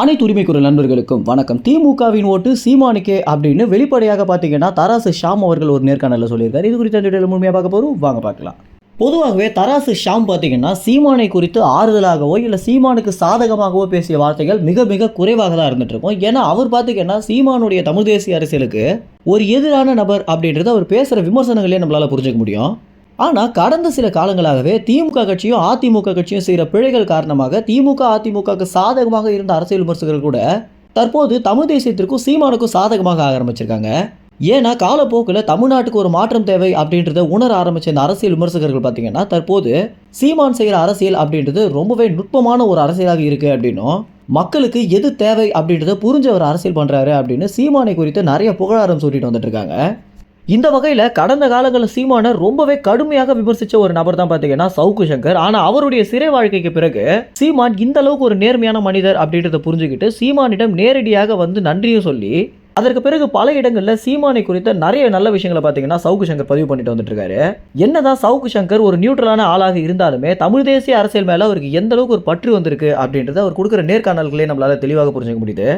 அனைத்து உரிமை குரல் நண்பர்களுக்கும் வணக்கம். திமுகவின் ஓட்டு சீமானுக்கே அப்படின்னு வெளிப்படையாக பார்த்தீங்கன்னா தராசு ஷாம் அவர்கள் ஒரு நேர்காணலில் சொல்லியிருக்காரு. இது குறித்த டீட்டெயில் முழுமையாக பார்க்க போகிறோம், வாங்க பார்க்கலாம். பொதுவாகவே தராசு ஷாம் பார்த்தீங்கன்னா சீமானை குறித்து ஆறுதலாகவோ இல்லை சீமானுக்கு சாதகமாகவோ பேசிய வார்த்தைகள் மிக மிக குறைவாக தான் இருந்துட்டு இருக்கும். ஏன்னா அவர் பார்த்தீங்கன்னா சீமானுடைய தமிழ் தேசிய அரசியலுக்கு ஒரு எதிரான நபர் அப்படின்றது அவர் பேசுகிற விமர்சனங்களே நம்மளால் புரிஞ்சுக்க முடியும். ஆனால் கடந்த சில காலங்களாகவே திமுக கட்சியும் அதிமுக கட்சியும் செய்கிற பிழைகள் காரணமாக திமுக அதிமுகவுக்கு சாதகமாக இருந்த அரசியல் விமர்சகர்கள் கூட தற்போது தமிழ் தேசியத்திற்கும் சீமானுக்கும் சாதகமாக ஆரம்பிச்சிருக்காங்க. ஏன்னா காலப்போக்கில் தமிழ்நாட்டுக்கு ஒரு மாற்றம் தேவை அப்படின்றத உணர ஆரம்பித்த இந்த அரசியல் விமர்சகர்கள் பார்த்தீங்கன்னா தற்போது சீமான் செய்கிற அரசியல் அப்படின்றது ரொம்பவே நுட்பமான ஒரு அரசியலாக இருக்குது அப்படின்னும், மக்களுக்கு எது தேவை அப்படின்றத புரிஞ்ச ஒரு அரசியல் பண்ணுறாரு அப்படின்னு சீமானை குறித்து நிறைய புகழாரம் சொல்லிட்டு வந்துட்டு இருக்காங்க. இந்த வகையில் கடந்த காலங்களில் சீமானை ரொம்பவே கடுமையாக விமர்சித்த ஒரு நபர் தான் பார்த்தீங்கன்னா சவுக்கு சங்கர். ஆனால் அவருடைய சிறை வாழ்க்கைக்கு பிறகு சீமான் இந்த அளவுக்கு ஒரு நேர்மையான மனிதர் அப்படின்றத புரிஞ்சுக்கிட்டு சீமானிடம் நேரடியாக வந்து நன்றியும் சொல்லி அதற்கு பிறகு பல இடங்களில் சீமானை குறித்த நிறைய நல்ல விஷயங்களை பார்த்தீங்கன்னா சவுக்கு சங்கர் பதிவு பண்ணிட்டு வந்துட்டு இருக்காரு. என்னதான் சவுக்கு சங்கர் ஒரு நியூட்ரலான ஆளாக இருந்தாலுமே தமிழ் தேசிய அரசியல் மேலே அவருக்கு எந்த அளவுக்கு ஒரு பற்று வந்திருக்கு அப்படின்றத அவர் கொடுக்குற நேர்காணல்களே நம்மளால தெளிவாக புரிஞ்சுக்க முடியுது.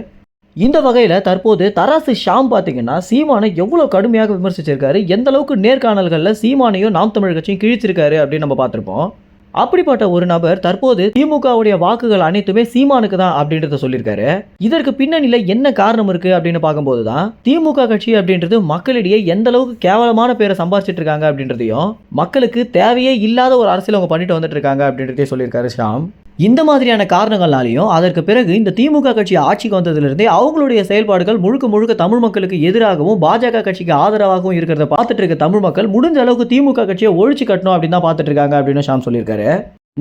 இந்த வகையில் தற்போது தராசு ஷாம் பார்த்தீங்கன்னா சீமானை எவ்வளோ கடுமையாக விமர்சிச்சிருக்காரு, எந்த அளவுக்கு நேர்காணல்களில் சீமானையும் நாம் தமிழ் கட்சியும் கிழிச்சிருக்காரு அப்படின்னு நம்ம பார்த்துருப்போம். அப்படிப்பட்ட ஒரு நபர் தற்போது திமுகவுடைய வாக்குகள் அனைத்துமே சீமானுக்கு தான் அப்படின்றத சொல்லியிருக்காரு. இதற்கு பின்னணியில் என்ன காரணம் இருக்கு அப்படின்னு பார்க்கும்போது தான் திமுக கட்சி அப்படின்றது மக்களிடையே எந்த அளவுக்கு கேவலமான பேரை சம்பாதிச்சிட்டு இருக்காங்க அப்படின்றதையும், மக்களுக்கு தேவையே இல்லாத ஒரு அரசியல் அவங்க பண்ணிட்டு வந்துட்டு இருக்காங்க அப்படின்றதே சொல்லியிருக்காரு ஷாம். இந்த மாதிரியான காரணங்களாலையும் அதற்கு பிறகு இந்த திமுக கட்சி ஆட்சிக்கு வந்ததிலிருந்தே அவங்களுடைய செயல்பாடுகள் முழுக்க முழுக்க தமிழ் மக்களுக்கு எதிராகவும் பாஜக கட்சிக்கு ஆதரவாகவும் இருக்கிறத பார்த்துட்டு இருக்க தமிழ் மக்கள் முடிஞ்ச அளவுக்கு திமுக கட்சியை ஒழிச்சு கட்டணும் அப்படின்னு தான் பார்த்துட்டு இருக்காங்க அப்படின்னு ஷாம் சொல்லியிருக்காரு.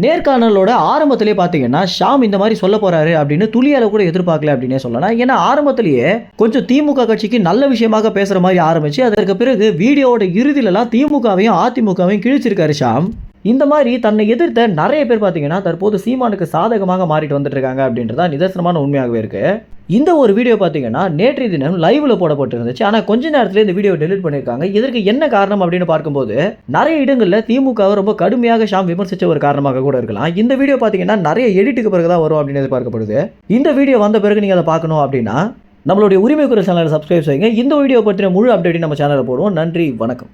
நேர்காணலோட ஆரம்பத்திலே பார்த்தீங்கன்னா ஷாம் இந்த மாதிரி சொல்ல போறாரு அப்படின்னு துளியால கூட எதிர்பார்க்கல அப்படின்னே சொல்லலாம். ஏன்னா ஆரம்பத்திலேயே கொஞ்சம் திமுக கட்சிக்கு நல்ல விஷயமாக பேசுற மாதிரி ஆரம்பிச்சு அதற்கு பிறகு வீடியோட இறுதியிலலாம் திமுகவையும் அதிமுகவையும் கிழிச்சிருக்காரு ஷாம். இந்த மாதிரி தன்னை எதிர்த்த நிறைய பேர் பார்த்தீங்கன்னா தற்போது சீமானுக்கு சாதகமாக மாறிட்டு வந்துட்டு இருக்காங்க அப்படின்றதா நிதர்சனமான உண்மையாகவே இருக்கு. இந்த ஒரு வீடியோ பார்த்தீங்கன்னா நேற்றைய தினம் லைவ்ல போடப்பட்டு இருந்துச்சு. ஆனால் கொஞ்ச நேரத்தில் இந்த வீடியோ டெலிட் பண்ணியிருக்காங்க. இதற்கு என்ன காரணம் அப்படின்னு பார்க்கும்போது நிறைய இடங்களில் திமுகவை ரொம்ப கடுமையாக ஷாம் விமர்சித்த ஒரு காரணமாக கூட இருக்கலாம். இந்த வீடியோ பார்த்தீங்கன்னா நிறைய எடிட்டுக்கு பிறகு தான் வரும் அப்படின்னு எதிர்பார்க்கப்படுது. இந்த வீடியோ வந்த பிறகு நீங்கள் அதை பார்க்கணும் அப்படின்னா நம்மளுடைய உரிமை குரல் சேனலை சப்ஸ்கிரைப் செய்யுங்க. இந்த வீடியோ பற்றின முழு அப்டேட் நம்ம சேனலில் போடுவோம். நன்றி, வணக்கம்.